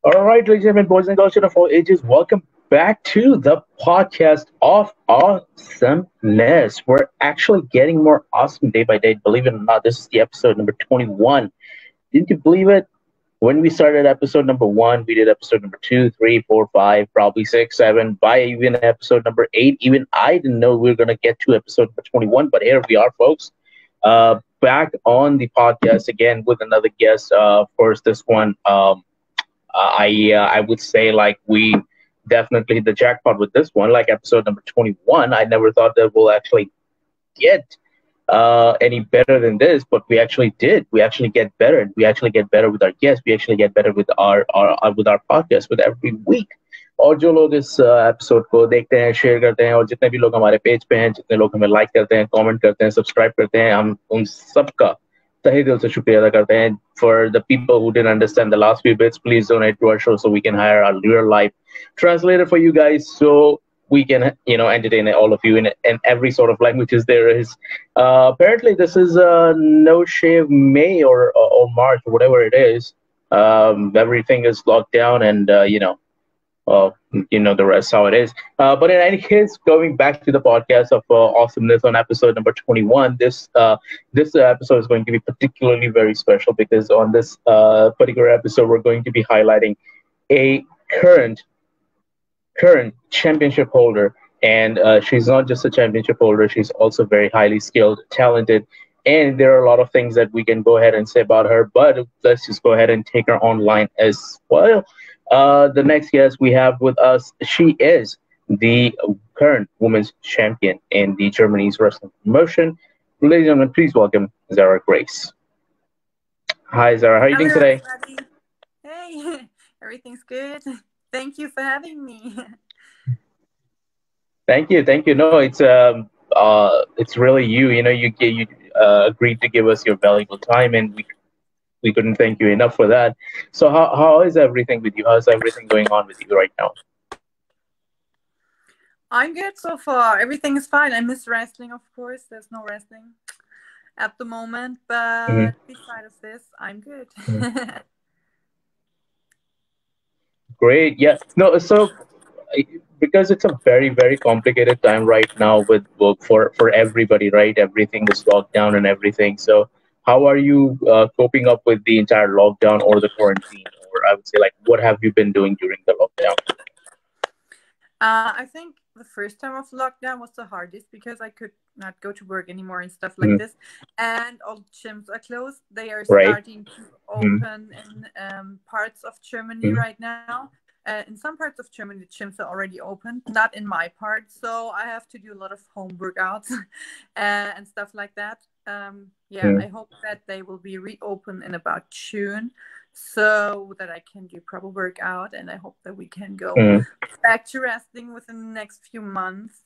All right, ladies and gentlemen, boys and girls, children of all ages, welcome back to the podcast of awesomeness. We're actually getting more awesome day by day. Believe it or not, this is the episode number 21. Didn't you believe it? When we started episode number one, we did episode number two, three, four, five, probably six, seven, by even episode number eight. Even I didn't know we were going to get to episode number 21, but here we are, folks. Back on the podcast again with another guest. Of course, this one. I would say like we definitely hit the jackpot with this one, like episode number 21. I never thought that we'll actually get any better than this, but we actually did. We actually get better, and we actually get better with our guests. We actually get better with our podcast with every week. और जो लोग इस episode को देखते हैं, share करते हैं, और जितने भी लोग हमारे पेज पे हैं, जितने लोग हमें लाइक करते हैं, कमेंट करते हैं, सब्सक्राइब करते हैं, हम उन सबका तहे दिल से शुक्रिया अदा करते हैं. For the people who didn't understand the last few bits, please donate to our show so we can hire a real life translator for you guys, so we can entertain all of you in every sort of languages there is. Apparently, this is no shave May or March, whatever it is. Everything is locked down, and well, you know the rest how it is. But in any case, going back to the podcast of awesomeness on episode number 21, this episode is going to be particularly very special because on this particular episode, we're going to be highlighting a current championship holder, and she's not just a championship holder; she's also very highly skilled, talented. And there are a lot of things that we can go ahead and say about her, but let's just go ahead and take her online as well. The next guest we have with us, she is the current women's champion in the Germany's wrestling promotion. Ladies and gentlemen, please welcome Xara Grace. Hi, Xara. How are you doing Hello, today? everybody. Hey, everything's good. Thank you for having me. Thank you, thank you. No, it's really you. You know, you agreed to give us your valuable time, and we couldn't thank you enough for that. So how is everything with you? How's everything going on with you right now? I'm good so far. Everything is fine. I miss wrestling, of course. There's no wrestling at the moment, Hmm. but besides this, I'm good. Great. Yeah. No, so because it's a very, very complicated time right now with work for everybody, right? Everything is locked down and everything. So how are you coping up with the entire lockdown or the quarantine? Or I would say, like, what have you been doing during the lockdown? I think the first time of lockdown was the hardest because I could not go to work anymore and stuff like Mhm. this. And all gyms are closed. They are Right. starting to Mhm. open in parts of Germany Mhm. right now. In some parts of Germany, the gyms are already open. Not in my part, so I have to do a lot of home workouts and stuff like that. Yeah, Mhm. I hope that they will be reopened in about June, so that I can do proper workout, and I hope that we can go Mhm. back to resting within the next few months.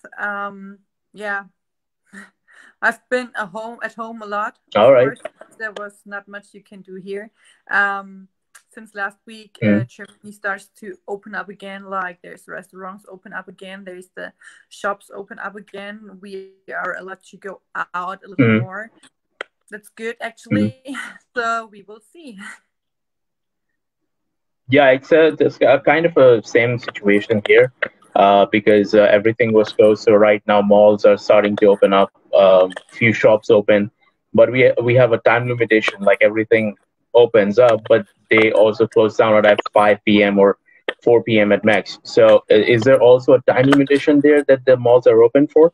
Yeah, I've been at home a lot, All of right. course. There was not much you can do here. Um, since last week, Mhm. Germany starts to open up again. Like there's restaurants open up again. There's the shops open up again. We are allowed to go out a little Mhm. more. That's good, Mhm. actually. So we will see. Yeah, it's a kind of a same situation here, because everything was closed. So right now, malls are starting to open up. Few shops open, but we have a time limitation. Like everything opens up, but they also close down at 5 p.m. or 4 p.m. at max. So is there also a time limitation there that the malls are open for?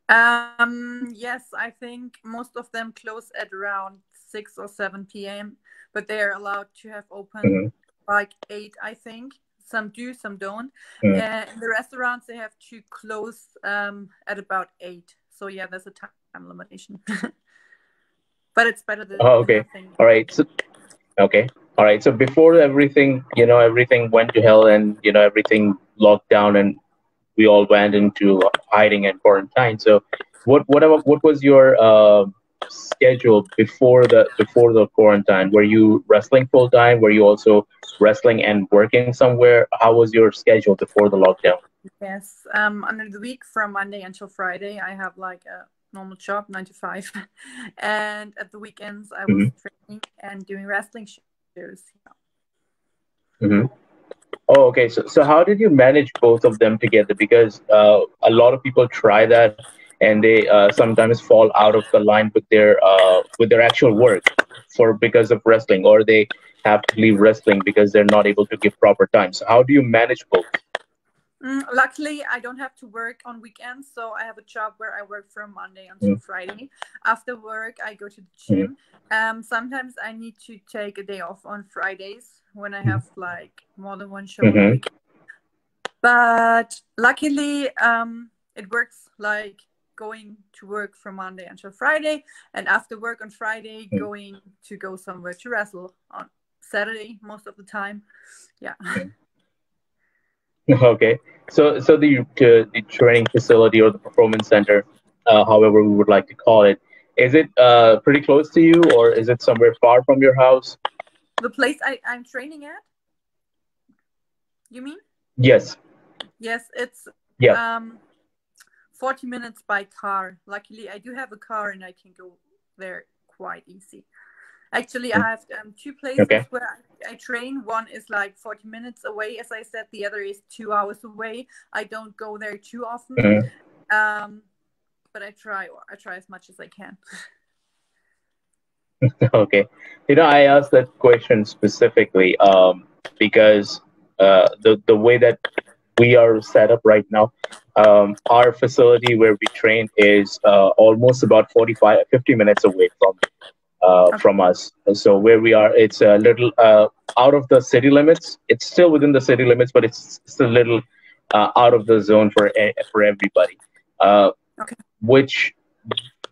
Yes, I think most of them close at around 6 or 7 p.m., but they are allowed to have open Hmm. like 8, I think. Some do, some don't. Hmm. In the restaurants, they have to close at about 8. So, yeah, there's a time limitation. But it's better Oh, than okay. nothing. All right. So okay. All right. So before everything, everything went to hell, and everything locked down, and we all went into hiding and quarantine. So, what was your schedule before the quarantine? Were you wrestling full time? Were you also wrestling and working somewhere? How was your schedule before the lockdown? Yes. Under the week from Monday until Friday, I have like a normal job, 9 to 5, and at the weekends I was Hmm. training and doing wrestling shows. Hmm. Oh, okay. So how did you manage both of them together? Because a lot of people try that, and they sometimes fall out of the line with their actual work for because of wrestling, or they have to leave wrestling because they're not able to give proper time. So how do you manage both? Luckily, I don't have to work on weekends, so I have a job where I work from Monday until Mm, Friday. After work, I go to the mm, gym. Sometimes I need to take a day off on Fridays when I have like more than one show on a mm-hmm, week. But luckily, it works like going to work from Monday until Friday, and after work on Friday, mm, going to go somewhere to wrestle on Saturday most of the time. Yeah. mm. Okay. So the training facility or the performance center, however we would like to call it, is it pretty close to you, or is it somewhere far from your house? The place I'm training at, you mean? Yes. Yes, it's Yeah. um 40 minutes by car. Luckily, I do have a car and I can go there quite easy. Actually, I Mm. have two places Okay. where I train. One is like 40 minutes away, as I said. The other is 2 hours away. I don't go there too often, Mm. um, but I try. I try as much as I can. Okay. I asked that question specifically because the way that we are set up right now, our facility where we train is almost about 45-50 minutes away Okay. from us. So where we are, it's a little out of the city limits. It's still within the city limits, but it's still a little out of the zone for everybody. Uh, Okay. which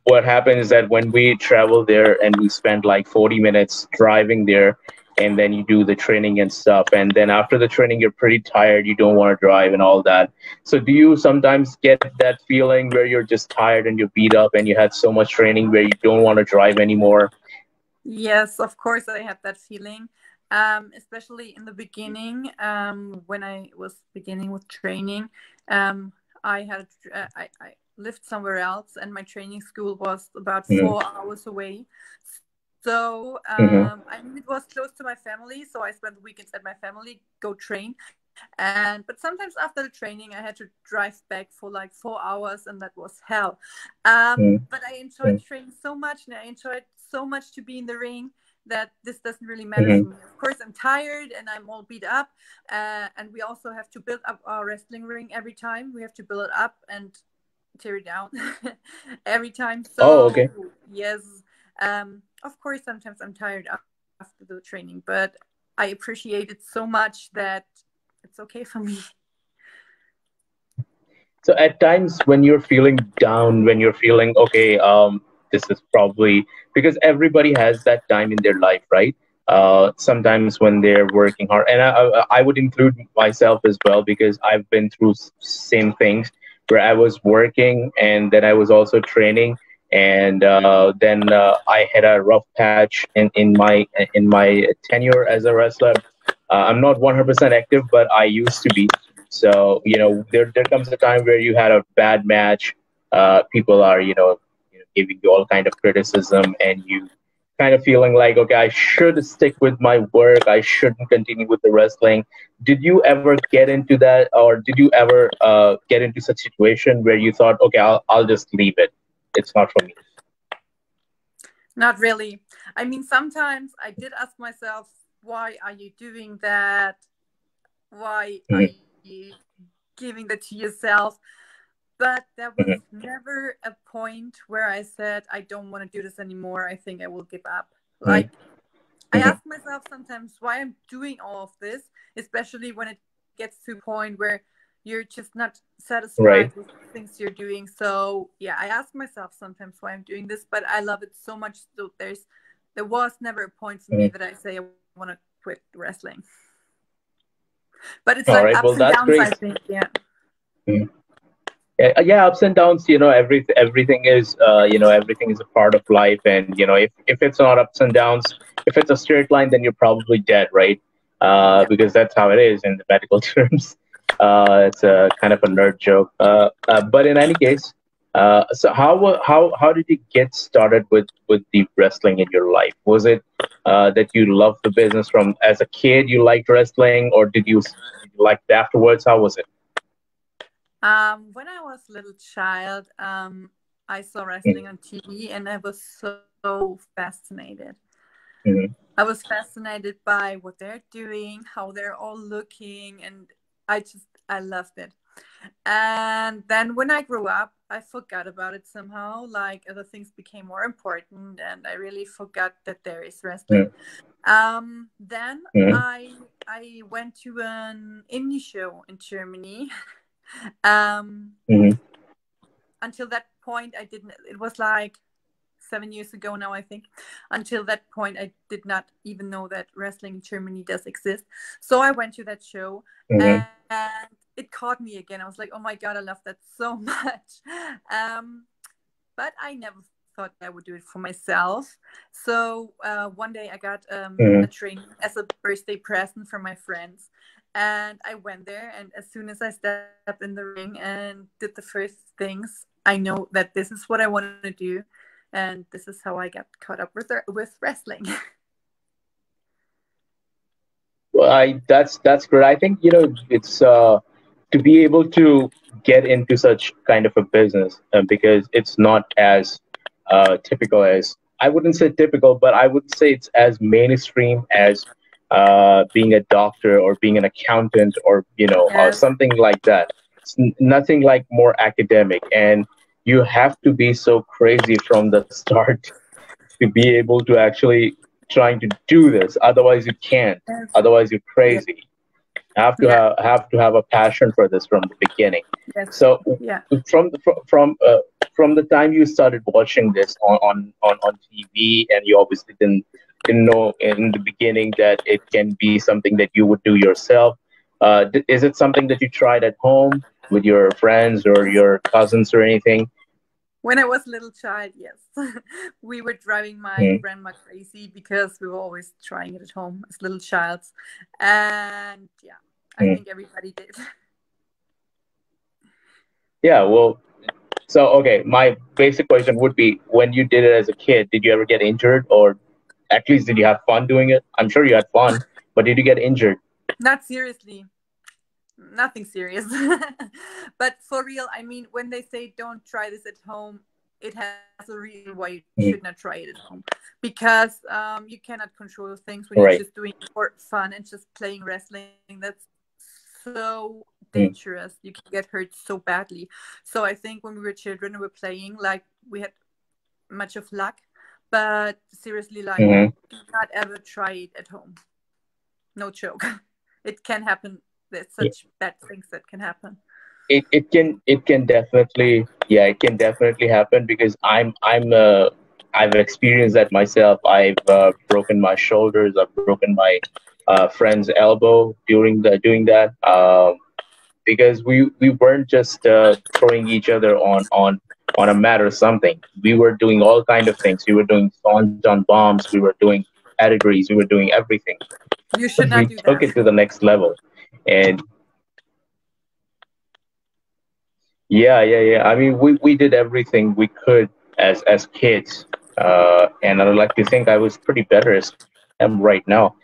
what happens is that when we travel there and we spend like 40 minutes driving there, and then you do the training and stuff, and then after the training you're pretty tired, you don't want to drive and all that. So do you sometimes get that feeling where you're just tired and you're beat up and you had so much training where you don't want to drive anymore? Yes, of course, I had that feeling, especially in the beginning, when I was beginning with training. Um, I lived somewhere else, and my training school was about Mm-hmm. 4 hours away. So Mm-hmm. I mean, it was close to my family, so I spent the weekends at my family, go train, and but sometimes after the training, I had to drive back for like 4 hours, and that was hell. But I enjoyed training so much, and I enjoyed so much to be in the ring that this doesn't really matter Mm-hmm. for me. Of course, I'm tired and I'm all beat up, and we also have to build up our wrestling ring every time. We have to build it up and tear it down every time. Oh, So okay. yes, of course, sometimes I'm tired after the training, but I appreciate it so much that it's okay for me. So at times when you're feeling down, when you're feeling okay, this is probably because everybody has that time in their life, right? Sometimes when they're working hard, and I would include myself as well because I've been through same things where I was working and then I was also training, and then I had a rough patch in my tenure as a wrestler. I'm not 100% active, but I used to be. So there comes a time where you had a bad match. People are giving you all kind of criticism, and you kind of feeling like, okay, I should stick with my work. I shouldn't continue with the wrestling. Did you ever get into that, or did you ever get into such situation where you thought, okay, I'll just leave it. It's not for me. Not really. I mean, sometimes I did ask myself, why are you doing that? Why are Mhm, you giving that to yourself? But there was mhm, never a point where I said, I don't want to do this anymore. I think I will give up. mhm, Like, I mhm, ask myself sometimes why I'm doing all of this, especially when it gets to a point where you're just not satisfied right. with the things you're doing. So yeah, I ask myself sometimes why I'm doing this, but I love it so much. So there was never a point for me Mhm. that I say I want to quit wrestling. But it's like All ups right. and Well, downs, that's I great. think. Yeah. Mhm. Yeah, ups and downs. Everything is a part of life, and if it's not ups and downs, if it's a straight line, then you're probably dead, right? Yeah. Because that's how it is in the medical terms. It's a kind of a nerd joke, but in any case, so how did you get started with the wrestling in your life? Was it that you loved the business from as a kid, you liked wrestling, or did you like afterwards? How was it? When I was a little child, I saw wrestling on TV, and I was so fascinated. Mm-hmm. I was fascinated by what they're doing, how they're all looking, and I loved it. And then when I grew up, I forgot about it somehow. Like other things became more important, and I really forgot that there is wrestling. Then Mm-hmm. I went to an indie show in Germany. um, Mm-hmm. until that point, I didn't. It was like 7 years ago now, I think. Until that point, I did not even know that wrestling in Germany does exist. So I went to that show, Mm-hmm. and it caught me again. I was like, oh my God, I love that so much. But I never thought I would do it for myself. So one day I got Mm-hmm. a training as a birthday present from my friends. And I went there, and as soon as I stepped in the ring and did the first things, I know that this is what I want to do, and this is how I got caught up with wrestling. Well, that's great. I think it's to be able to get into such kind of a business because it's not as typical as, I wouldn't say typical, but I would say it's as mainstream as being a doctor or being an accountant or Yes, something like that. It's nothing like more academic, and you have to be so crazy from the start to be able to actually trying to do this. Otherwise, you can't. yes, Otherwise, you're yeah, crazy. yeah, Have to have a passion for this from the beginning. yes, So yeah. from the from the time you started watching this on TV, and you obviously didn't know in the beginning that it can be something that you would do yourself. Is it something that you tried at home with your friends or your cousins or anything? When I was a little child, yes. We were driving my Mm, grandma crazy because we were always trying it at home as little childs. And yeah, I mm. think everybody did. Yeah, well, so okay, my basic question would be: when you did it as a kid, did you ever get injured, or at least did you have fun doing it? I'm sure you had fun, but did you get injured? Not seriously, nothing serious. But for real, I mean, when they say don't try this at home, it has a reason why you should not Mm, try it at home. Because you cannot control things when you're right. just doing it for fun and just playing wrestling. That's so Mm, dangerous. You can get hurt so badly. So I think when we were children, we were playing, like, we had much of luck. But seriously, like, hmm. do not ever try it at home. No joke. It can happen. There's such bad things that can happen. It can definitely, yeah, it can definitely happen because I've experienced that myself. I've broken my shoulders. I've broken my friend's elbow during the doing that. Because we weren't just throwing each other on a mat or something. We were doing all kind of things. We were doing on bombs. We were doing pedigrees. We were doing everything. You should We not do took that. it to the next level, and yeah. I mean, we did everything we could as kids, and I would like to think I was pretty better as I am right now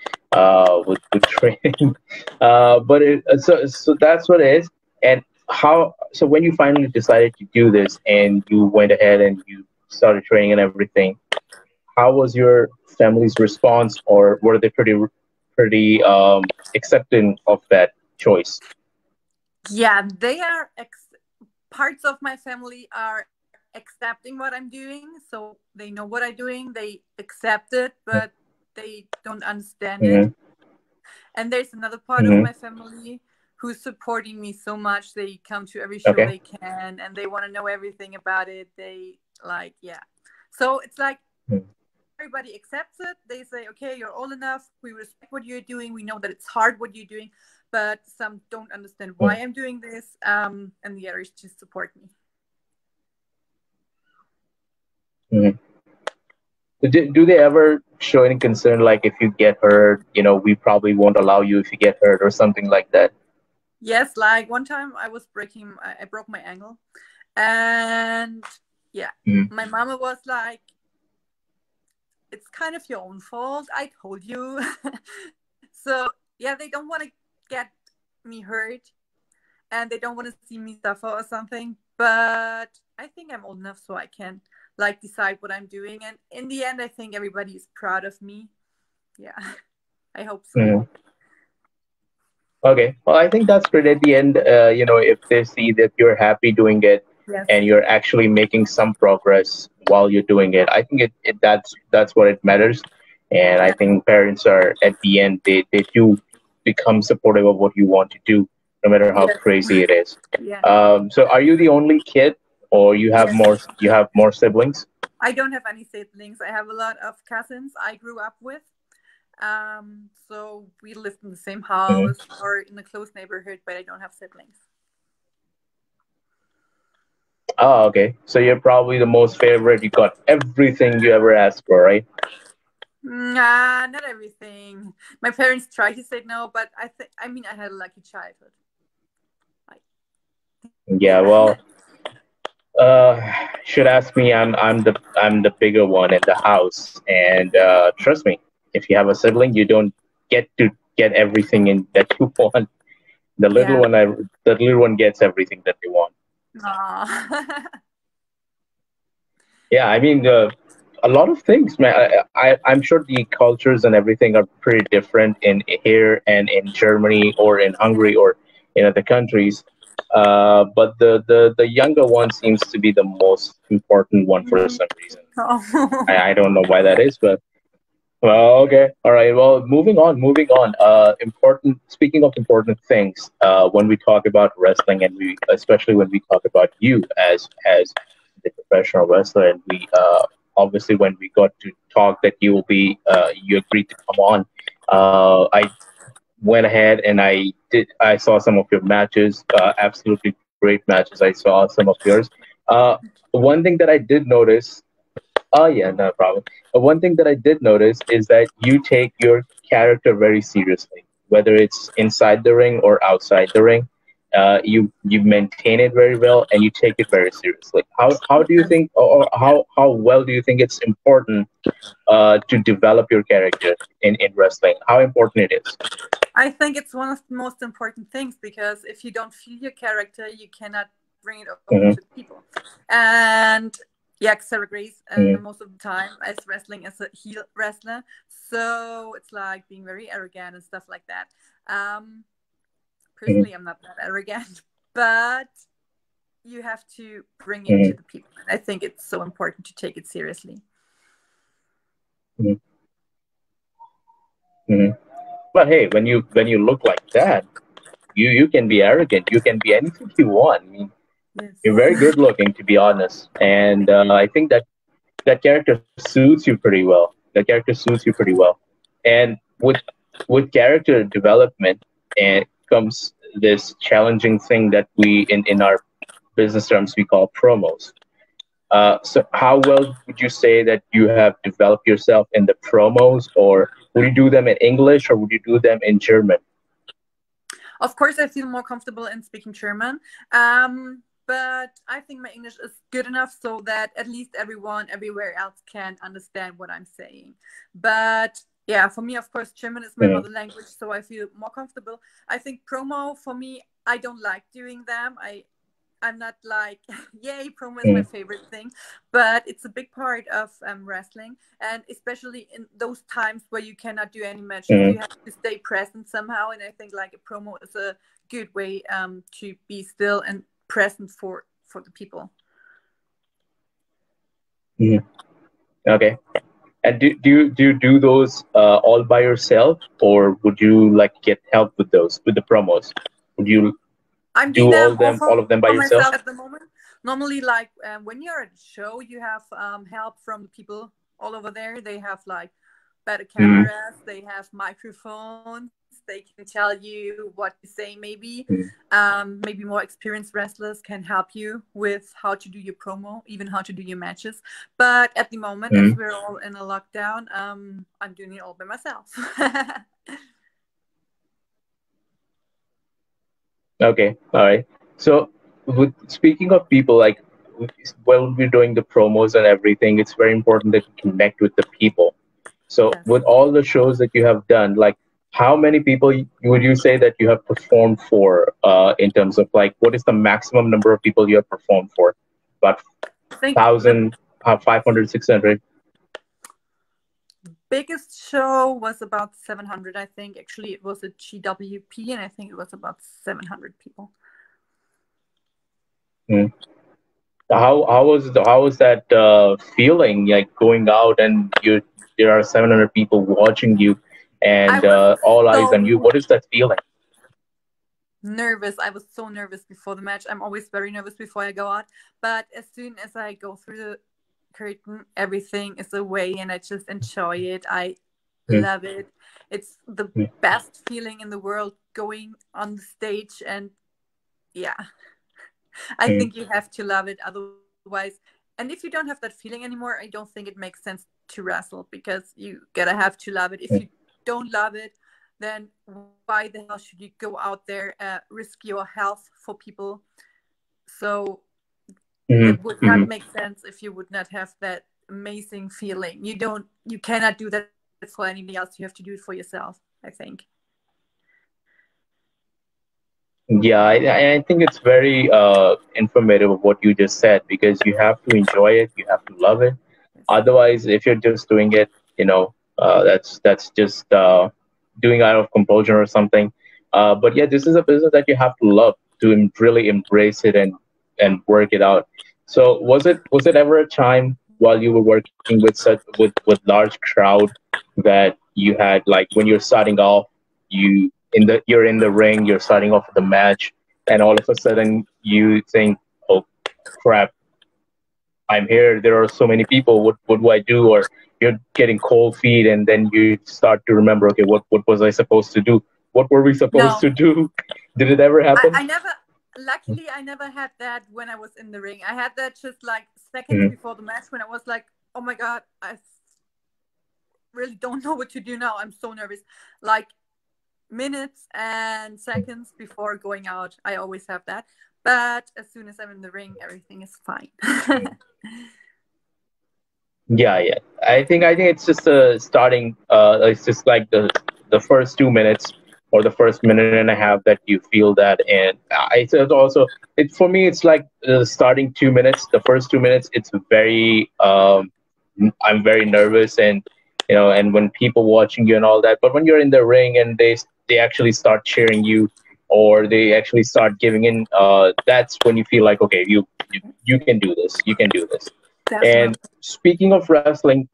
with training. So that's what it is. And so when you finally decided to do this and you went ahead and you started training and everything, how was your family's response, or were they pretty accepting of that choice? Yeah, they are parts of my family are accepting what I'm doing, so they know what I'm doing, they accept it, but they don't understand it. Mm-hmm. And there's another part of Mm-hmm. my family who's supporting me so much. They come to every show Okay. they can, and they want to know everything about it. They, like, yeah. So it's like everybody accepts it. They say, okay, you're old enough. We respect what you're doing. We know that it's hard what you're doing, but some don't understand why I'm doing this. And the others just support me. Mm-hmm. Do they ever show any concern, like if you get hurt, we probably won't allow you if you get hurt or something like that? Yes, like one time I broke my ankle, and yeah, Mm-hmm. my mama was like, it's kind of your own fault. I told you. So yeah, they don't want to get me hurt, and they don't want to see me suffer or something. But I think I'm old enough so I can like decide what I'm doing, and in the end, I think everybody is proud of me. Yeah, I hope so. Mm. Okay. Well, I think that's great. At the end, if they see that you're happy doing it Yes. and you're actually making some progress while you're doing it, I think that's what it matters. And I Yeah. think parents are at the end they do become supportive of what you want to do, no matter how Yes. crazy it is. Yeah. So, are you the only kid, or Yes. you have more siblings? I don't have any siblings. I have a lot of cousins I grew up with. So we lived in the same Hmm. house or in a close neighborhood, but I don't have siblings. Oh, okay. So you're probably the most favorite. You got everything you ever asked for, right? Nah, not everything. My parents tried to say no, but I mean, I had a lucky childhood. Like, Yeah. yeah. Well, Uh, should ask me. I'm the bigger one in the house, and trust me, if you have a sibling, you don't get to get everything in that you want. The little Yeah. one, the little one gets everything that they want. Aw. Yeah, I mean, a lot of things, man. I'm sure the cultures and everything are pretty different in here and in Germany or in Yeah. Hungary or in other countries. But the younger one seems to be the most important one for some Mhm. reason. Oh. I don't know why that is, but well, okay, all right. Well, moving on. Important. Speaking of important things, when we talk about wrestling, and we especially when we talk about you as the professional wrestler, and we obviously when we got to talk that you agreed to come on. I went ahead and I saw some of your matches. Absolutely great matches. I saw some of yours. Uh, one thing that I did notice. Oh yeah, no problem. One thing that I did notice is that you take your character very seriously, whether it's inside the ring or outside the ring. You maintain it very well, and you take it very seriously. How do you think, or how well do you think it's important to develop your character in wrestling? How important it is? I think it's one of the most important things because if you don't feel your character, you cannot bring it over to Mm-hmm, the people. And yeah, Xara Grace, mm-hmm, most of the time, is wrestling as a heel wrestler. So it's like being very arrogant and stuff like that. Um, mm-hmm, Personally, I'm not that arrogant, but you have to bring it to mm-hmm, the people. I think it's so important to take it seriously. mm-hmm, mm-hmm. But hey, when you look like that, you can be arrogant. You can be anything you want. I mean, you're Yes. very good looking, to be honest, and I think that that character suits you pretty well. That character suits you pretty well, and with character development, and comes this challenging thing that we in our business terms we call promos. So, how well would you say that you have developed yourself in the promos, or would you do them in English, or would you do them in German? Of course, I feel more comfortable in speaking German. But I think my English is good enough so that at least everyone everywhere else can understand what I'm saying. But yeah, for me, of course, German is my Mm, mother language, so I feel more comfortable. I think promo for me, I don't like doing them. I'm not like, yay, promo is my mm, favorite thing, but it's a big part of wrestling. And especially in those times where you cannot do any matches, mm, you have to stay present somehow. And I think like a promo is a good way to be still and present for the people. mm. Okay. And do you do those all by yourself, or would you like get help with those with the promos? Would you I'm doing do them all of them by for yourself? myself at the moment. Normally, like when you're at a show, you have help from the people all over there. They have like better Mm, cameras, they have microphones, they can tell you what to say, maybe. mm, Maybe more experienced wrestlers can help you with how to do your promo, even how to do your matches. But at the moment, as mm. we're all in a lockdown, I'm doing it all by myself. Okay, all right. So, speaking of people, like when we're doing the promos and everything, it's very important that you connect with the people. So, Yes. with all the shows that you have done, like how many people would you say that you have performed for, in terms of like, what is the maximum number of people you have performed for? About I think the 1,000, 500, 600? biggest show was about 700. I think actually it was a GWP, and I think it was about 700 people. Hmm. How was that feeling, like going out and there are 700 people watching you I and was all eyes on you? so What is that feeling? nervous. I was so nervous before the match. I'm always very nervous before I go out. But as soon as I go through the curtain, everything is away and I just enjoy it. I Mm, love it. It's the mm, best feeling in the world going on the stage. And yeah, I mm, think you have to love it. Otherwise, and if you don't have that feeling anymore, I don't think it makes sense to wrestle because you gotta have to love it. If mm, you don't love it, then why the hell should you go out there, risk your health for people? So mm, it would not mm. make sense if you would not have that amazing feeling. You cannot do that for anybody else. You have to do it for yourself, I think. Yeah, I think it's very informative of what you just said, because you have to enjoy it, you have to love it. Yes. Otherwise, if you're just doing it, that's just doing out of compulsion or something. But yeah, this is a business that you have to love to really embrace it and work it out. So was it ever a time while you were working with such with large crowd that you had, like, when you're starting off, you're in the ring, you're starting off with the match, and all of a sudden you think, oh crap, I'm here. There are so many people. What do I do? Or you're getting cold feet, and then you start to remember, okay, what was I supposed to do? What were we supposed No, to do? Did it ever happen? I never, luckily, I never had that when I was in the ring. I had that just like seconds Mm, before the match when I was like, oh my God, I really don't know what to do now. I'm so nervous. Like minutes and seconds before going out, I always have that. But as soon as I'm in the ring, everything is fine. yeah, yeah. I think it's just a starting. It's just like the first 2 minutes or the first minute and a half that you feel that, and I said also, it for me it's like the starting 2 minutes. The first 2 minutes, it's very I'm very nervous, and when people watching you and all that. But when you're in the ring and they actually start cheering you, or they actually start giving in, that's when you feel like, okay, you can do this. You can do this. And Definitely. speaking of wrestling,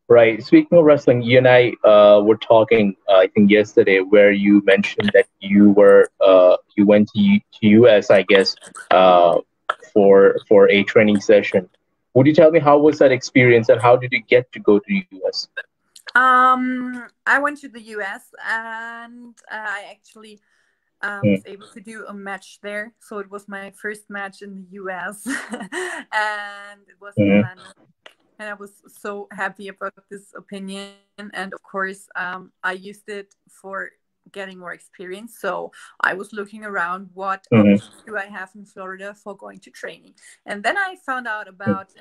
right? Speaking of wrestling, you and I were talking, I think yesterday, where you mentioned that you went to US, I guess, for a training session. Would you tell me how was that experience and how did you get to go to US? I went to the US and I actually Mm, was able to do a match there. So it was my first match in the US and it was in mm, Atlanta. And I was so happy about this opinion. And of course, I used it for getting more experience. So I was looking around what mm, options do I have in Florida for going to training. And then I found out about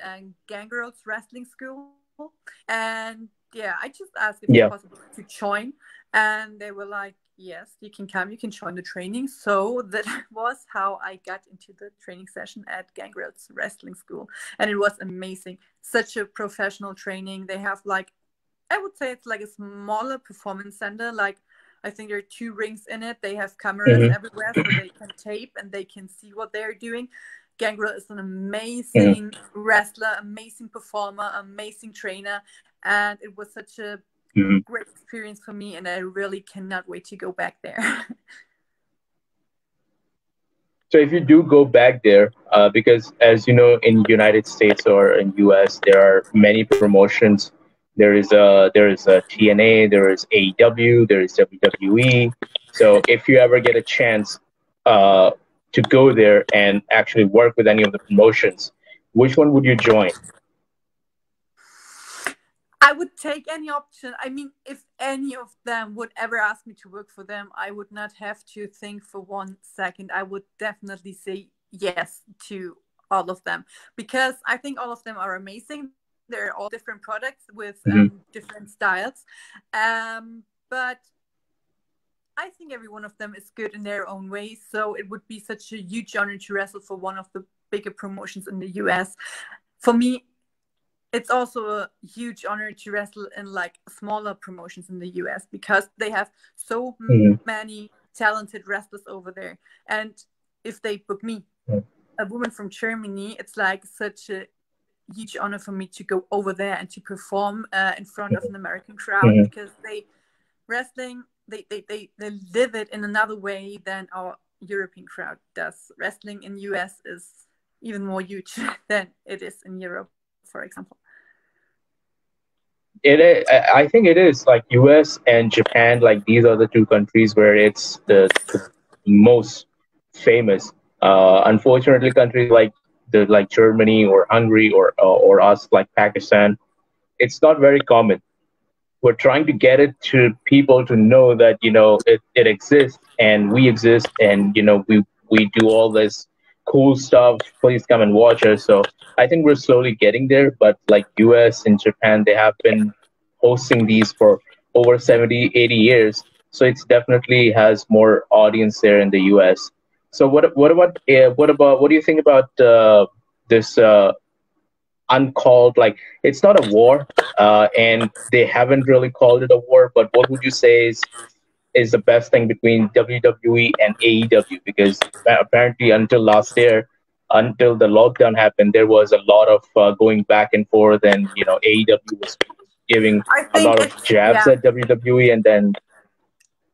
Gangrel's wrestling school. And yeah, I just asked if it's yeah. possible to join. And they were like, yes, you can come, you can join the training. So that was how I got into the training session at Gangrel's wrestling school. And it was amazing. Such a professional training. They have like, I would say it's like a smaller performance center. Like, I think there are 2 rings in it. They have cameras Hmm. everywhere so they can tape and they can see what they're doing. Gangrel is an Hmm. amazing wrestler, amazing performer, amazing trainer. And it was such a Hmm. great experience for me. And I really cannot wait to go back there. So if you do go back there, because as you know, in United States or in US, there are many promotions. There is a TNA, there is AEW, there is WWE. So if you ever get a chance uh, to go there and actually work with any of the promotions, which one would you join? I would take any option. I mean, if any of them would ever ask me to work for them, I would not have to think for 1 second. I would definitely say yes to all of them because I think all of them are amazing. They're all different products with Hmm. different styles. But I think every one of them is good in their own way. So it would be such a huge honor to wrestle for one of the bigger promotions in the US. For me, it's also a huge honor to wrestle in like smaller promotions in the US because they have so many talented wrestlers over there. And if they book me, a woman from Germany, it's like such a huge honor for me to go over there and to perform in front of an American crowd because wrestling, they live it in another way than our European crowd does. Wrestling in US is even more huge than it is in Europe, for example. I think it is like US and Japan, like these are the two countries where it's the most famous. Unfortunately, countries like Germany or Hungary or us like Pakistan, it's not very common. We're trying to get it to people to know that it exists and we exist, and we do all this cool stuff. Please come and watch us. So I think we're slowly getting there, but like US and Japan, they have been hosting these for over 70, 80 years, so it's definitely has more audience there in the US. So what do you think about this uncalled, like it's not a war, and they haven't really called it a war, but what would you say is the best thing between WWE and AEW? Because apparently until last year, until the lockdown happened, there was a lot of going back and forth, and AEW was giving I a think lot of it's, jabs yeah, at WWE, and then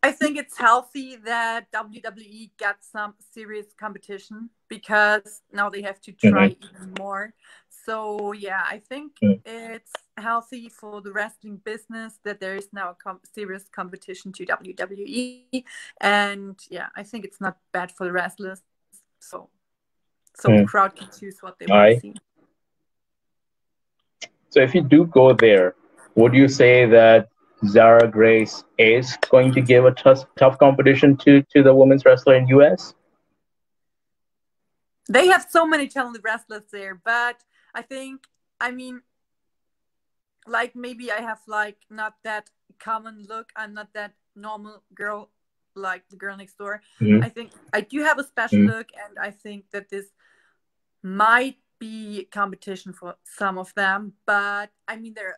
I think it's healthy that WWE got some serious competition because now they have to try Mhm, even more. So yeah, I think mhm, it's healthy for the wrestling business that there is now a serious competition to WWE, and yeah, I think it's not bad for the wrestlers. So the mhm. crowd can choose what they All want to right. see. So if you do go there, would you say that Zara Grace is going to give a tough competition to the women's wrestler in US? They have so many talented wrestlers there, but I think, I mean, like maybe I have like not that common look. I'm not that normal girl like the girl next door. Mm-hmm. I think I do have a special look, and I think that this might be competition for some of them. But I mean, there are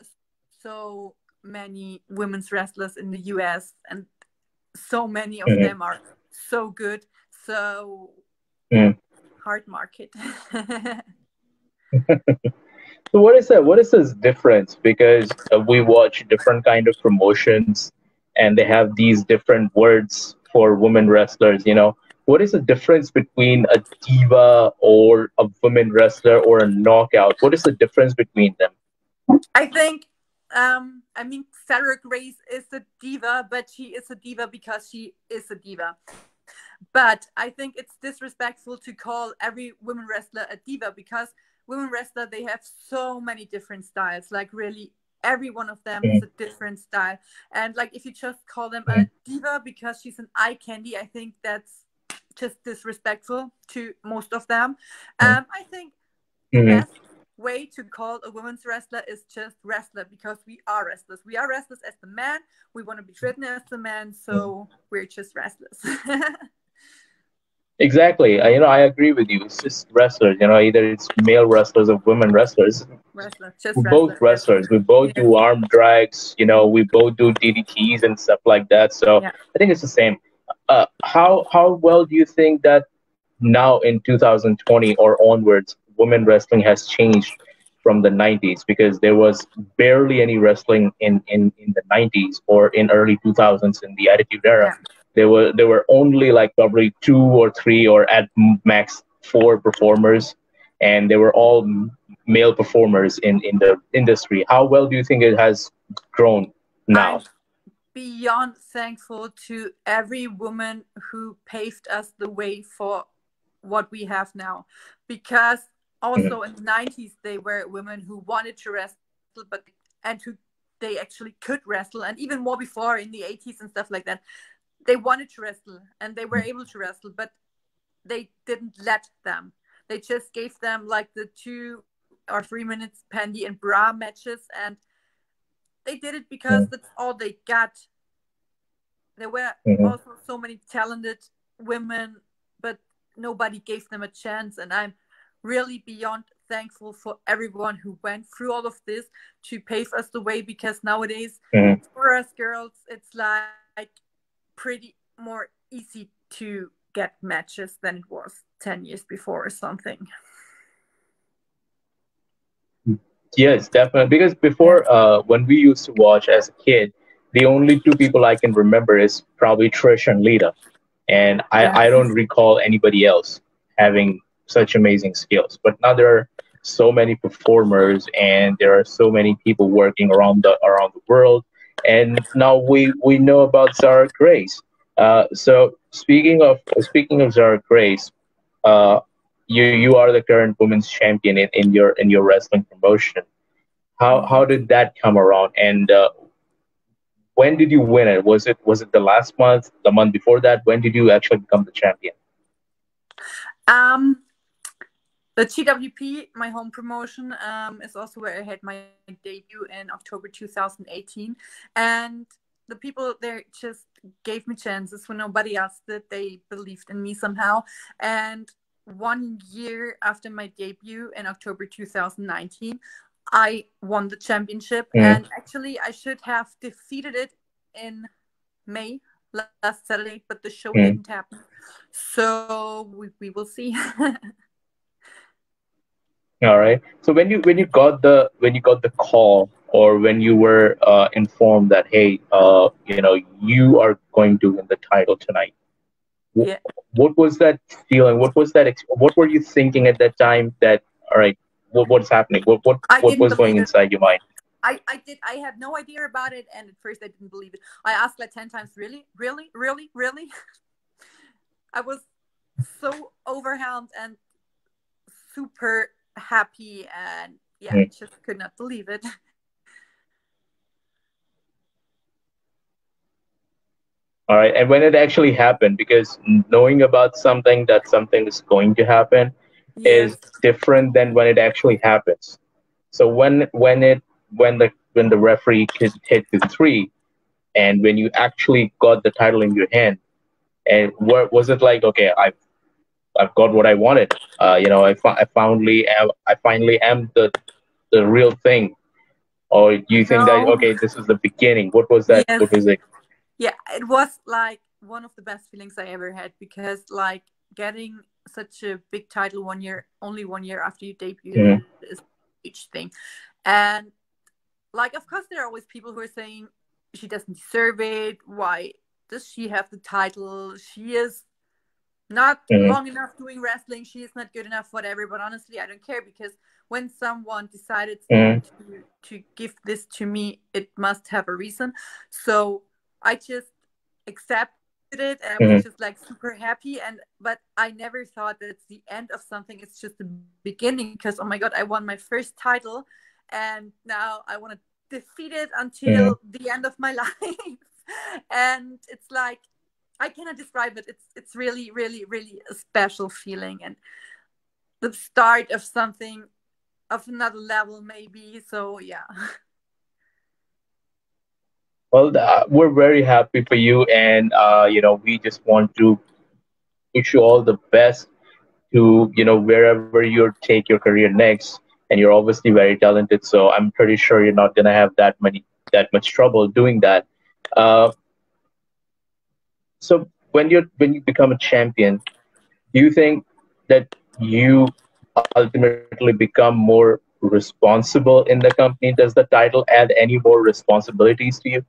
so many women's wrestlers in the US, and so many of Mm-hmm. them are so good. So Mm-hmm. hard market. So what is that? What is this difference? Because we watch different kind of promotions, and they have these different words for women wrestlers. What is the difference between a diva or a women wrestler or a knockout? What is the difference between them? I think, I mean, Sarah Grace is a diva, but she is a diva because she is a diva. But I think it's disrespectful to call every women wrestler a diva because women wrestler, they have so many different styles. Like really, every one of them is a different style. And like if you just call them a diva because she's an eye candy, I think that's just disrespectful to most of them. I think the Mm-hmm. best way to call a women's wrestler is just wrestler because we are wrestlers. We are wrestlers as the man. We want to be treated as the man, so we're just wrestlers. Exactly. I agree with you. It's just wrestlers. Either it's male wrestlers or women wrestlers. Wrestler, We're just both wrestler. Yes, wrestlers. We both yes, do arm drags. We both do DDTs and stuff like that. So yeah. I think it's the same. How well do you think that now in 2020 or onwards, women wrestling has changed from the 90s? Because there was barely any wrestling in the 90s or in early 2000s in the Attitude Era. Yeah. There were only like probably two or three or at max four performers, and they were all male performers in the industry. How well do you think it has grown I'm now? beyond thankful to every woman who paved us the way for what we have now. Because Mhm, also in the 90s, they were women who wanted to wrestle, but and who they actually could wrestle. And even more before in the 80s and stuff like that, they wanted to wrestle and they were able to wrestle, but they didn't let them. They just gave them like the 2 or 3 minutes pandy and bra matches, and they did it because mhm, that's all they got. There were Mm-hmm. also so many talented women, but nobody gave them a chance. And I'm really beyond thankful for everyone who went through all of this to pave us the way, because nowadays Mm-hmm. for us girls it's like pretty more easy to get matches than it was 10 years before or something. Yes, definitely. Because Yeah. before, when we used to watch as a kid, the only two people I can remember is probably Trish and Lita, and I Yes. don't recall anybody else having such amazing skills. But now there are so many performers, and there are so many people working around the world, and now we know about Zara Grace. So speaking of Zara Grace, uh, you are the current women's champion in your wrestling promotion. How Mhm. did that come around, and when did you win it? Was it the last month, the month before that? When did you actually become the champion? um the GWP, my home promotion, is also where I had my debut in October 2018. And the people there just gave me chances when nobody else did. They believed in me somehow. And 1 year after my debut in October 2019, I won the championship. Mm. And actually, I should have defeated it in May last Saturday, but the show didn't Mm. happen. So we will see. All right. So when you got the call, or when you were informed that, hey, you are going to win the title tonight, wh- Yeah. what was that feeling? What were you thinking at that time? That, all right, what's happening? I What didn't was going believe it. inside your mind? I had no idea about it, and at first I didn't believe it. I asked like 10 times, really, really, really, really. I was so overwhelmed and super happy, and yeah, I Mm. just could not believe it. All right. And when it actually happened, because knowing about something, that something is going to happen, Yes. is different than when it actually happens. So when the referee could hit the three, and when you actually got the title in your hand, and what was it like? Okay, I've got what I wanted. I finally am the real thing. Or do you think that, No. okay, this is the beginning? What was that? Yes. What was it? Yeah, it was like one of the best feelings I ever had, because like getting such a big title 1 year, only 1 year after you debuted, Mm, is a huge thing. And like, of course, there are always people who are saying she doesn't deserve it. Why does she have the title? She is not mm, long enough doing wrestling. She is not good enough, whatever. But honestly, I don't care, because when someone decided mm, to give this to me, it must have a reason. So I just accepted it, and I was just mm. like super happy. And but I never thought that it's the end of something. It's just the beginning, because oh my god, I won my first title, and now I want to defeat it until Mm. the end of my life. And it's like, I cannot describe it. It's really, really, really a special feeling, and the start of something of another level, maybe. So yeah. Well, we're very happy for you, and we just want to wish you all the best to wherever you take your career next. And you're obviously very talented, so I'm pretty sure you're not gonna have that much trouble doing that. Uh, so when you become a champion, do you think that you ultimately become more responsible in the company? Does the title add any more responsibilities to you?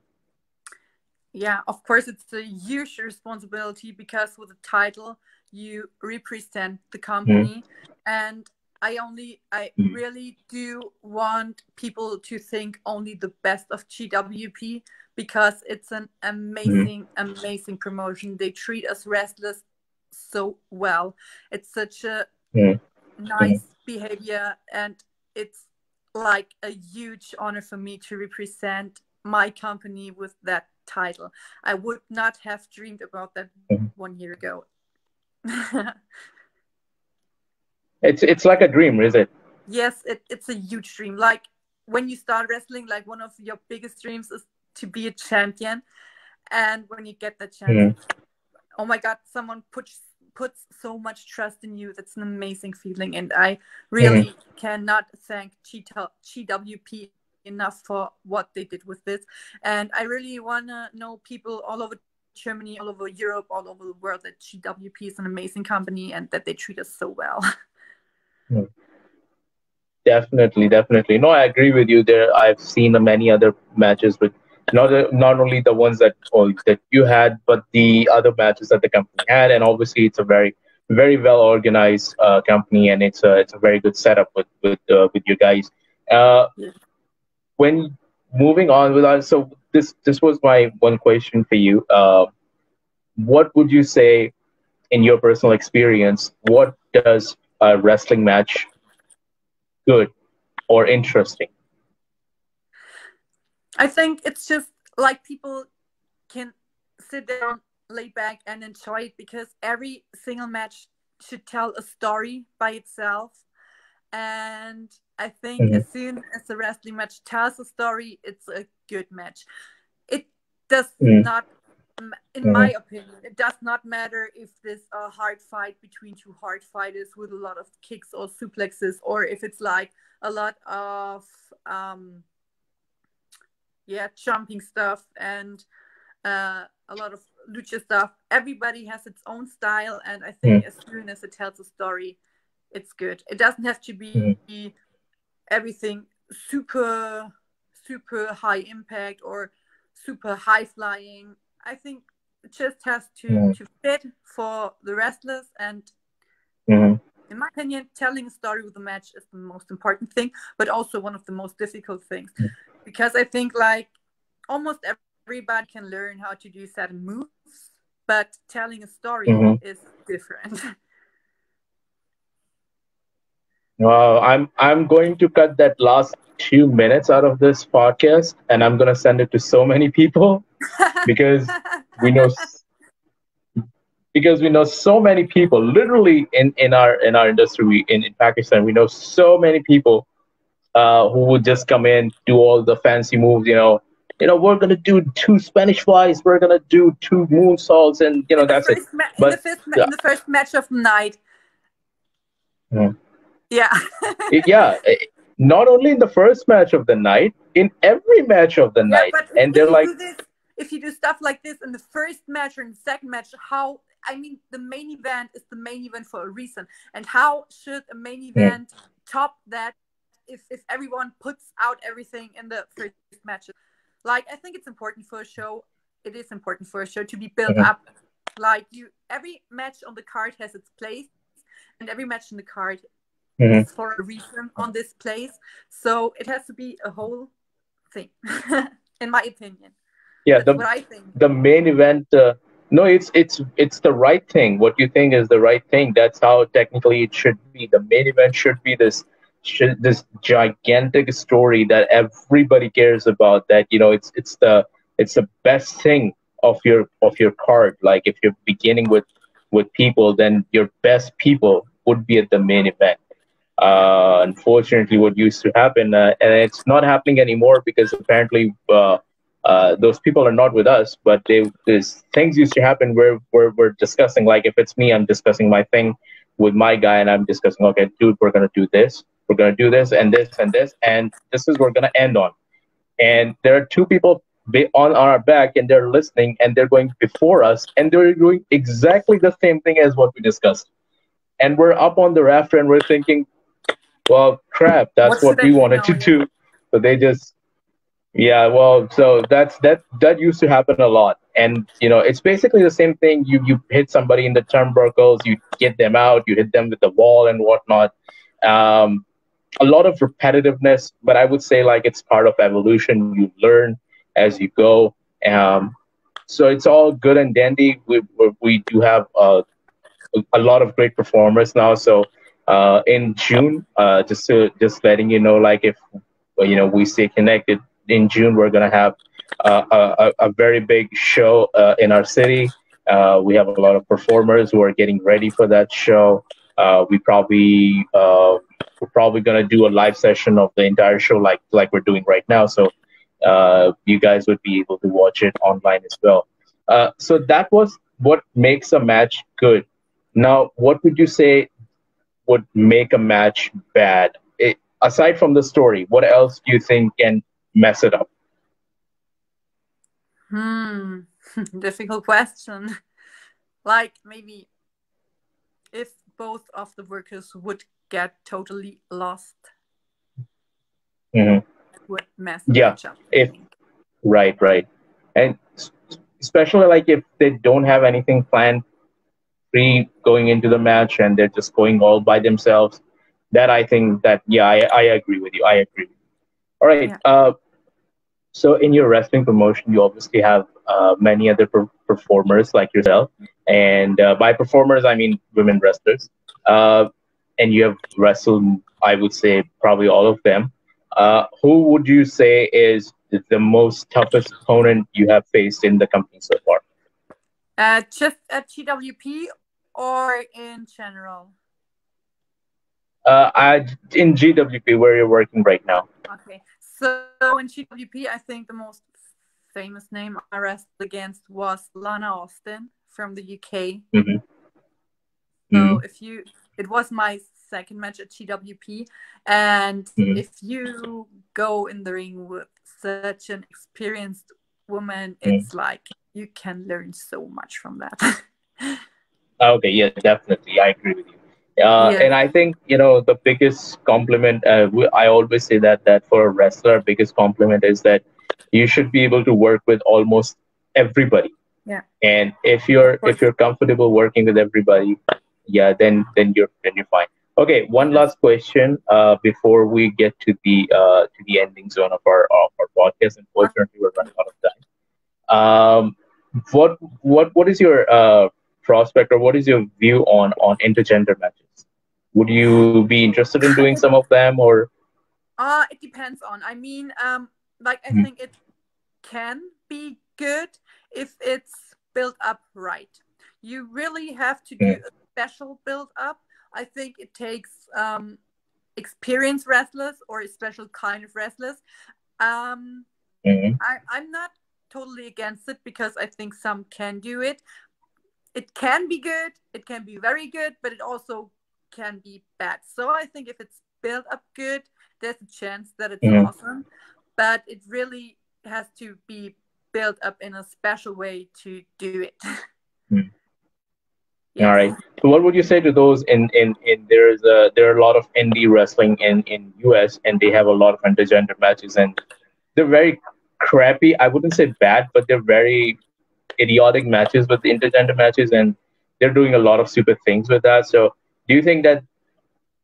Yeah, of course, it's a huge responsibility, because with a title, you represent the Mm, company. And I mm, really do want people to think only the best of GWP, because it's an mm, amazing, amazing promotion. They treat us wrestlers so well. It's such a mm, mm. nice behavior, and it's like a huge honor for me to represent my company with that title. I would not have dreamed about that 1 year ago. It's like a dream, is it? Yes, it's a huge dream. Like when you start wrestling, like one of your biggest dreams is to be a champion. And when you get the chance, Mm, oh my God, someone puts so much trust in you. That's an amazing feeling, and I mm, really cannot thank GWP enough for what they did with this. And I really want to know people all over Germany, all over Europe, all over the world that GWP is an amazing company and that they treat us so well. mm. Definitely, definitely. No, I agree with you there. I've seen many other matches with not only the ones that you had, but the other matches that the company had, and obviously it's a very well organized company, and it's a very good setup with you guys. Uh, Yeah. when moving on with us, so this was my one question for you. What would you say, in your personal experience, what does a wrestling match good or interesting? I think it's just like people can sit down, lay back, and enjoy it because every single match should tell a story by itself. And I think Mhm, as soon as the wrestling match tells a story, it's a good match. It does mhm, not, in my mhm, opinion, it does not matter if there's a hard fight between two hard fighters with a lot of kicks or suplexes, or if it's like a lot of jumping stuff and a lot of lucha stuff. Everybody has its own style, and I think mhm, as soon as it tells a story, it's good. It doesn't have to mhm, be everything super high impact or super high flying. I think it just has mhm, to fit for the wrestlers, and mhm, in my opinion, telling a story with a match is the most important thing, but also one of the most difficult things. Because I think like almost everybody can learn how to do certain moves, but telling a story mhm. is different. I'm going to cut that last 2 minutes out of this podcast, and I'm gonna send it to so many people because we know because we know so many people. Literally in our industry, in Pakistan, we know so many people who would just come in, do all the fancy moves. We're gonna do two Spanish flies, we're gonna do two moonsaults, and that's it. But In the first match of the night. uh, Yeah. yeah, not only in the first match of the night, in every match of the Yeah, night, but and if they're you like, do this, if you do stuff like this in the first match or in the second match, how? I mean, the main event is the main event for a reason, and how should a main "Hmm, event top that if everyone puts out everything in the first matches? Like, I think it's important for a show. It is important for a show to be built mhm, up. Like every match on the card has its place, and every match on the card mhm." is for a reason on this place. So it has to be a whole thing, in my opinion. Yeah, That's the what I think. the main event. No, it's the right thing. What you think is the right thing. That's how technically it should be. The main event should be this gigantic story that everybody cares about. That it's the best thing of your card. Like if you're beginning with people, then your best people would be at the main event. Yeah. Unfortunately, what used to happen, and it's not happening anymore because apparently those people are not with us. But these things used to happen where we're discussing, like if it's me, I'm discussing my thing with my guy, and I'm discussing, okay, dude, we're gonna do this, and this, and this is we're gonna end on. And there are two people on our back, and they're listening, and they're going before us, and they're doing exactly the same thing as what we discussed. And we're up on the rafter, and we're thinking, well, crap, that's What what should I we do wanted now? to Yeah. do. So they just, yeah, well, so that used to happen a lot. And it's basically the same thing. You hit somebody in the turnbuckles, you get them out, you hit them with the wall and whatnot. Um, a lot of repetitiveness, but I would say like it's part of evolution. You learn as you go. Um, so it's all good and dandy. We do have a lot of great performers now. So in June, just letting you know, like if we stay connected in June, we're gonna have a very big show in our city. We have a lot of performers who are getting ready for that show. We're probably gonna do a live session of the entire show, like we're doing right now. So you guys would be able to watch it online as well. So that was what makes a match good. Now, what would you say would make a match bad? Aside from the story, what else do you think can mess it up? Hmm. Difficult question. Like maybe if both of the workers would get totally lost, Hmm. it would mess the Yeah, match up, I if think. right, and especially like if they don't have anything planned pre going into the match and they're just going all by themselves, that I think that yeah, I agree with you. I agree. All right. Yeah. So in your wrestling promotion, you obviously have many other performers like yourself, and by performers I mean women wrestlers. Uh, and you have wrestled, I would say, probably all of them. Who would you say is the most toughest opponent you have faced in the company so far? Just at GWP or in general? In GWP, where you're working right now. Okay. So in GWP, I think the most famous name I wrestled against was Lana Austin from the UK. Hmm. So Hmm. it was my second match at GWP, and Hmm. if you go in the ring with such an experienced woman, it's Hmm. like you can learn so much from that. Okay, yeah, definitely. I agree with you. Yeah, And I think, the biggest compliment, I always say that for a wrestler, biggest compliment is that you should be able to work with almost everybody. yeah, And if of you're if course. you're comfortable working with everybody, yeah, then you're fine. Okay, one Yes. last question before we get to the ending zone of our podcast. Unfortunately, we're running out of time. Um, what is your prospect, or what is your view on intergender matches? Would you be interested in doing some of them, or? It depends on. I mean, like I Mhm. think it can be good if it's built up right. You really have to do Mhm. a special build up. I think it takes experienced wrestlers or a special kind of wrestlers. Um, Mhm. I'm not totally against it because I think some can do it. It can be good, it can be very good, but it also can be bad. So I think if it's built up good, there's a chance that it's Mhm. awesome, but it really has to be built up in a special way to do it. Mhm. All Yes. right. So, what would you say to those in there are a lot of indie wrestling in US, and they have a lot of intergender matches, and they're very crappy. I wouldn't say bad, but they're very idiotic matches with the intergender matches, and they're doing a lot of stupid things with that. So, do you think that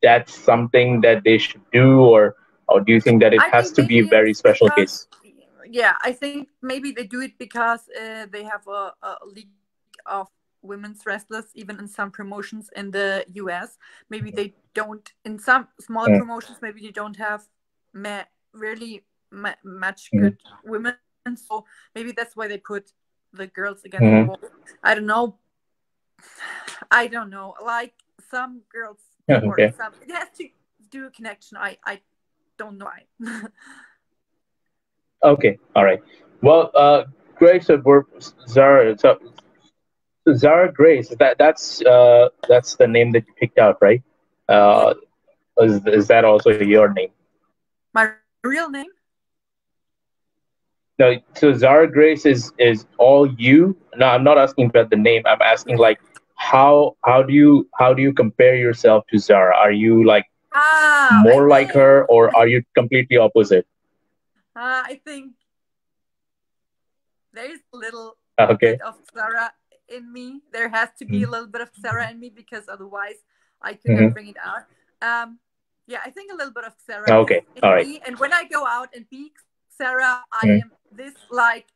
that's something that they should do, or do you think that it I has think to be a maybe very it's special because, case? yeah, I think maybe they do it because they have a league of women's wrestlers, even in some promotions in the US. Maybe they don't, in some small Mm, promotions, maybe they don't have really much mm, good women. So maybe that's why they put the girls against the mm. wall. I don't know. I don't know. Like some girls, Yeah, or okay. some, it has to do a connection. I don't know why. Okay. All right. Well, Greg said we're Zara. So Zara Grace. That's the name that you picked out, right? Yeah. Uh, is that also your name? My real name? No. So Zara Grace is all you. No, I'm not asking about the name. I'm asking Yeah. like how do you compare yourself to Zara? Are you like I more like think her, or are you completely opposite? I think there's a little Okay. bit of Sarah in me. There has to be a little bit of Sarah in me because otherwise I could not Mm-hmm. bring it out. Um, yeah, I think a little bit of Sarah is Okay. in All right. me, and when I go out and be Sarah, I am Mm-hmm. this like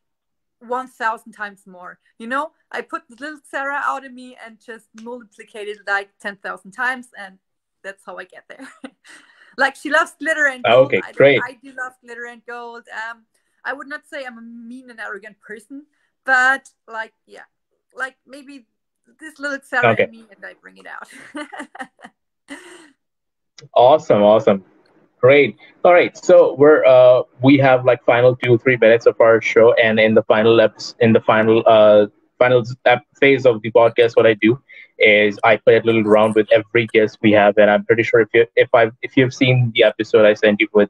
1,000 times more. You know, I put the little Sarah out of me and just multiplied it like 10,000 times, and that's how I get there. Like she loves glitter and gold. Okay. Great. I do love glitter and gold. I would not say I'm a mean and arrogant person, but like yeah, like maybe this little Sarah in Okay. me, and I bring it out. Awesome. Awesome. Great. All right. So we have like final 2 3 minutes of our show, and in the final phase of the podcast, what I do is I play a little round with every guest we have, and I'm pretty sure if you've seen the episode I sent you with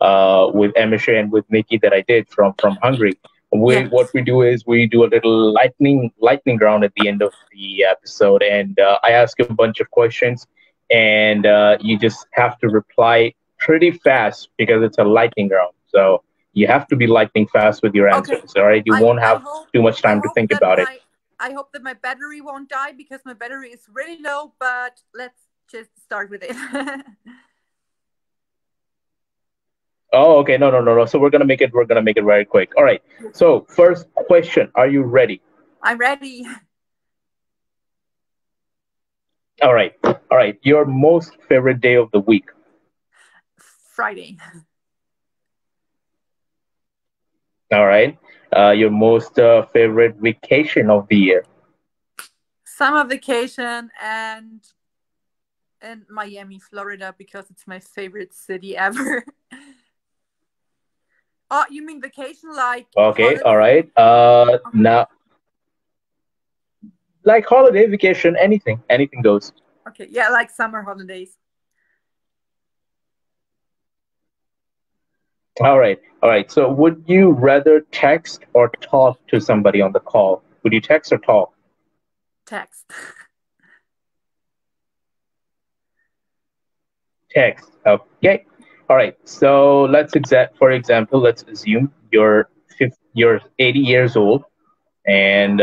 Emisha and with Nikki that I did from Hungary, we what Yes. we do is we do a little lightning round at the end of the episode, and I ask you a bunch of questions, and you just have to reply pretty fast because it's a lightning round. So you have to be lightning fast with your Okay. answers. All right, you won't I have hope too much I time to hope think that about it. my battery won't die because my battery is really low, but let's just start with it. Oh, okay. No, no, no, no. So we're gonna make it very quick. All right. So first question, are you ready? I'm ready. All right. All right. Your most favorite day of the week. Friday. All right. Your most favorite vacation of the year. Summer vacation and in Miami, Florida, because it's my favorite city ever. Oh, you mean vacation like Okay. All holiday? right. Now, like holiday, vacation, anything goes. Okay, yeah, like summer holidays. All right. All right. So would you rather text or talk to somebody on the call? Would you text or talk? Text. Text. Okay. All right. So for example, let's assume you're 80 years old, and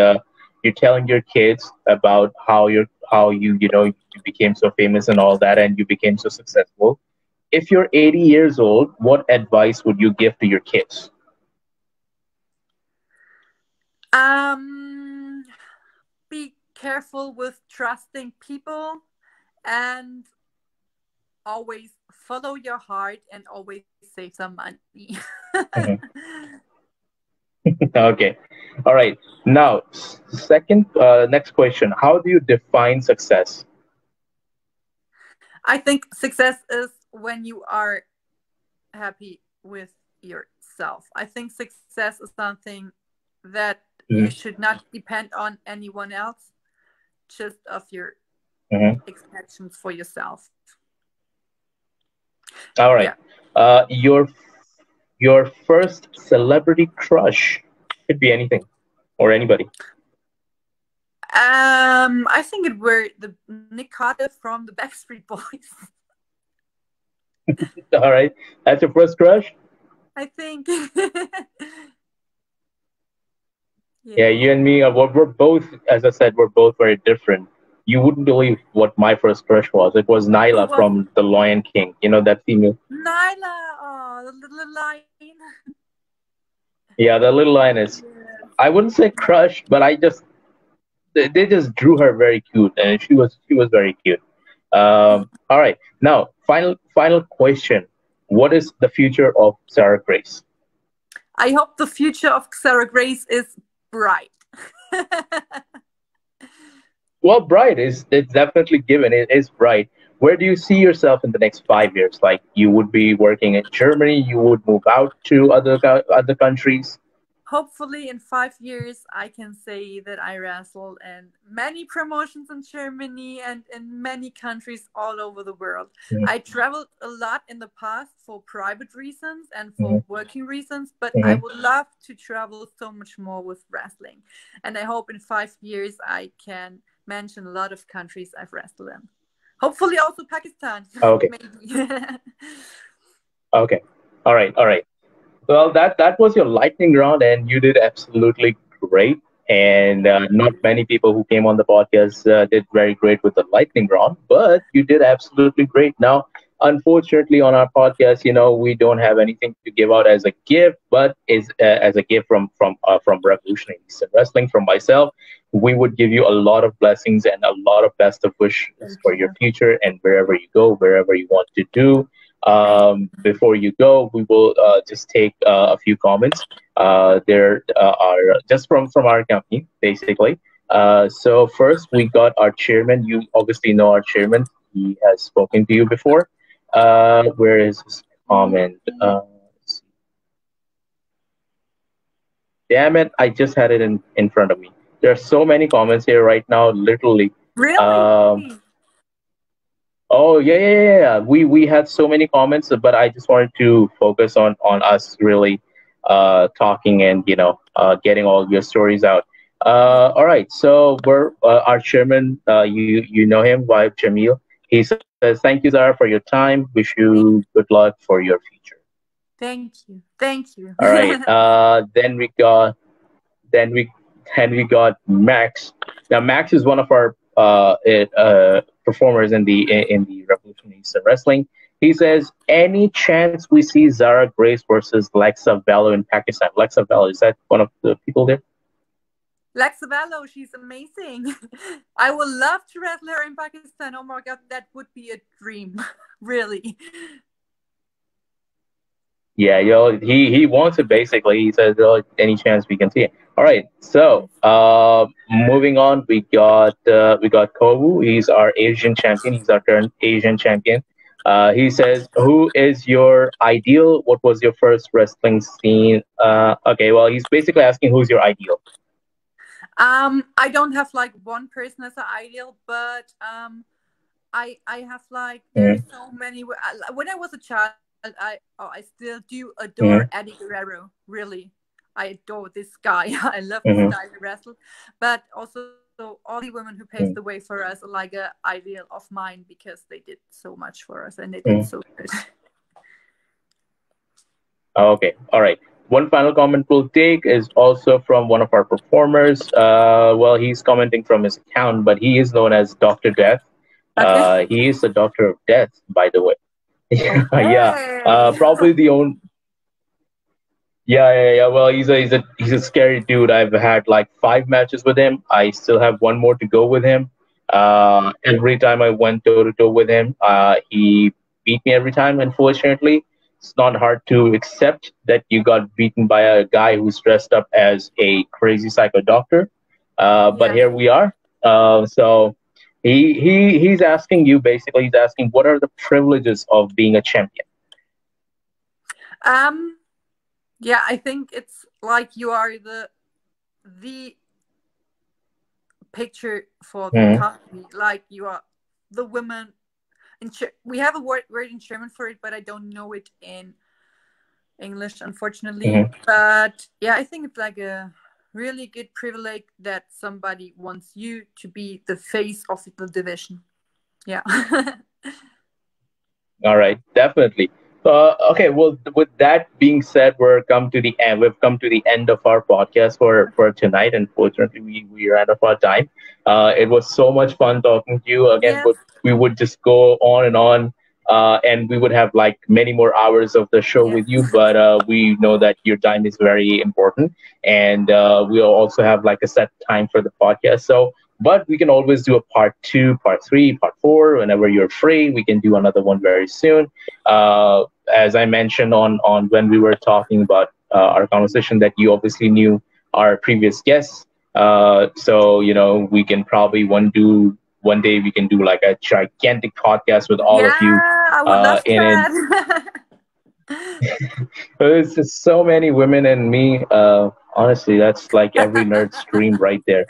you're telling your kids about how you became so famous and all that, and you became so successful. If you're 80 years old, what advice would you give to your kids? Um, be careful with trusting people and always follow your heart and always save some money. Mhm. Okay. All right. Now, next question. How do you define success? I think success is when you are happy with yourself. I think success is something that you Mhm, should not depend on anyone else, just of your mhm. expectations for yourself. All Yeah. right. Your first celebrity crush could be anything or anybody. I think it were the Nick Carter from the Backstreet Boys. All right. That's your first crush? I think. Yeah, Yeah. you and me we're both, as I said, we're both very different. You wouldn't believe what my first crush was. It was Who Nyla was from The Lion King. You know that female? Nyla? Oh, the little lion. Yeah, the little lioness. Yes. I wouldn't say crush, but they just drew her very cute, and she was very cute. All right, now final question: what is the future of Sarah Grace? I hope the future of Xara Grace is bright. Well, bright is it's definitely given. It is bright. Where do you see yourself in the next 5 years? Like you would be working in Germany, you would move out to other countries. Hopefully, in 5 years, I can say that I wrestled in many promotions in Germany and in many countries all over the world. I traveled a lot in the past for private reasons and Mm-hmm. for working reasons, but I Hmm. would love to travel so much more with wrestling. And I hope in 5 years I can mention a lot of countries I've wrestled in. Hopefully, also Pakistan, Okay. maybe. Okay. All right. All right. Well, that was your lightning round, and you did absolutely great. And not many people who came on the podcast did very great with the lightning round, but you did absolutely great. Now, unfortunately, on our podcast, we don't have anything to give out as a gift, but is as a gift from Revolutionary Wrestling from myself. We would give you a lot of blessings and a lot of best of wishes Thank for your you. future and wherever you go, wherever you want to do. Thank Before you go, we will just take a few comments. There are just from our company, basically. So first, we got our chairman. You obviously know our chairman. He has spoken to you before. Where is his comment? Let's see. Damn it! I just had it in front of me. There are so many comments here right now, literally. Really? Um, oh yeah, yeah, yeah, yeah. We had so many comments, but I just wanted to focus on us really talking and getting all your stories out. Yeah. All right, so we're our chairman. You know him, Vibe Jamil. He says, "Thank you, Zara, for your time. Wish you Thank, good luck for your future." thank you. Thank you. All right. Then we then we got Max. Now Max is one of our performers in the Revolutionary Wrestling. He says, "Any chance we see Zara Grace versus Lexa Bello in Pakistan?" Lexa Bello, is that one of the people there? Laxavello, she's amazing. I would love to wrestle her in Pakistan. Oh my god, that would be a dream. Really. Yeah, he wants it basically. He says, "Oh, any chance we can see it?" All right. So, Yes. moving on, we got Kovu. He's our Asian champion. He's our current Asian champion. He says, "Who is your ideal? What was your first wrestling scene?" Okay, well, he's basically asking who's your ideal. I don't have like one person as an ideal, but I have like there are Mm-hmm. so many. When I was a child, I still do adore Mm-hmm. Eddie Guerrero. Really, I adore this guy. I love the Mm-hmm. style he wrestled, but also all the women who paved the way for us are like a ideal of mine because they did so much for us and they did Mm-hmm. so good. Okay, all right. One final comment we'll take is also from one of our performers. Well, he's commenting from his account, but he is known as Doctor Death. Okay. He is the Doctor of Death, by the way. Yeah, Okay. probably the only. Yeah, yeah, yeah. Well, he's a scary dude. I've had like 5 matches with him. I still have one more to go with him. Every time I went toe to toe with him, he beat me every time. Unfortunately, it's not hard to accept that you got beaten by a guy who's dressed up as a crazy psycho doctor. But Yeah. here we are. So he's asking you basically. He's asking what are the privileges of being a champion. Um. Yeah, I think it's like you are the picture for the Mm-hmm. company. Like you are the women. We have a word in German for it, but I don't know it in English, unfortunately. Mm-hmm. But yeah, I think it's like a really good privilege that somebody wants you to be the face of the division. Yeah. All right, definitely. Okay, well, with that being said, we're come to the end. We've come to the end of our podcast for tonight. Unfortunately, we ran out of our time. It was so much fun talking to you again. Yes. But we would just go on, and we would have like many more hours of the show Yes. with you. But we know that your time is very important, and we'll also have like a set time for the podcast. So but we can always do a part two, part three, part four whenever you're free. We can do another one very soon. As I mentioned on when we were talking about our conversation, that you obviously knew our previous guests. So we can probably one day we can do like a gigantic podcast with all of you Yeah, I would love in it. that. There's just so many women and me. Honestly, that's like every nerd's dream right there.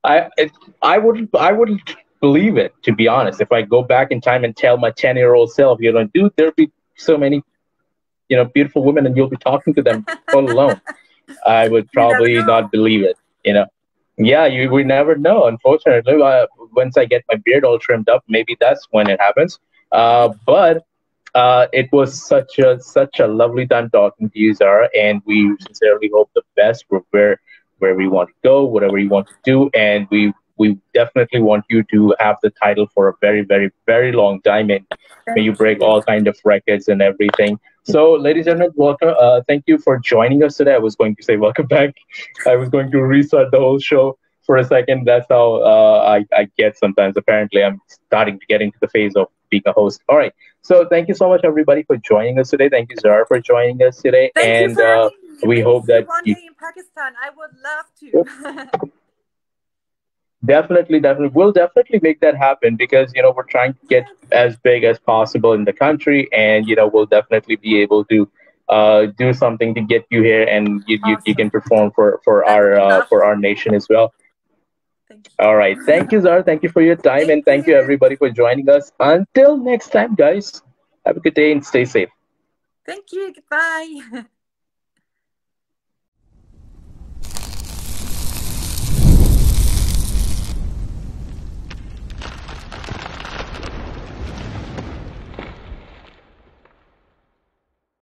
I it, I wouldn't believe it, to be honest. If I go back in time and tell my 10-year-old self, dude, there'll be so many beautiful women and you'll be talking to them all alone. I would You never probably know. not believe it. Yeah, you we never know. Unfortunately, once I get my beard all trimmed up, maybe that's when it happens. But it was such a lovely time talking to you, Zara, and we sincerely hope the best for where we want to go, whatever you want to do, and we definitely want you to have the title for a very, very, very long time, and may you Thank break you. all kind of records and everything. So, ladies and gentlemen, welcome. Thank you for joining us today. I was going to say welcome back. I was going to restart the whole show for a second. That's how I get sometimes. Apparently, I'm starting to get into the phase of being a host. All right. So thank you so much, everybody, for joining us today. Thank you, Zara, for joining us today. Thank you And for having me. we Maybe hope see you that one you day in Pakistan. I would love to. definitely, we'll definitely make that happen because, we're trying to get Yes. as big as possible in the country. And, we'll definitely be able to do something to get you here, and you can Awesome. perform I would love for our to. nation as well. Thank All right. Thank you, you. Zara. Thank you for your time, Thank and thank you you. everybody for joining us. Until next time, guys. Have a good day and stay safe. Thank you. Goodbye.